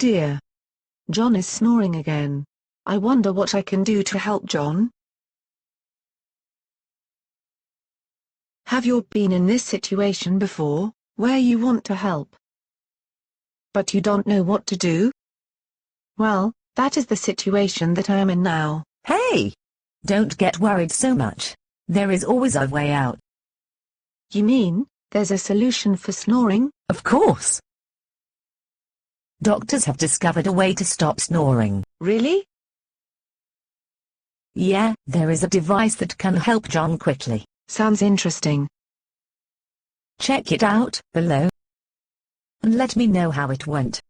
dear. John is snoring again. I wonder what I can do to help John. Have you been in this situation before, where you want to help, but you don't know what to do? Well, that is the situation that I am in now. Hey! Don't get worried so much. There is always a way out. You mean, there's a solution for snoring? Of course! Doctors have discovered a way to stop snoring. Really? Yeah, there is a device that can help John quickly. Sounds interesting. Check it out below and let me know how it went.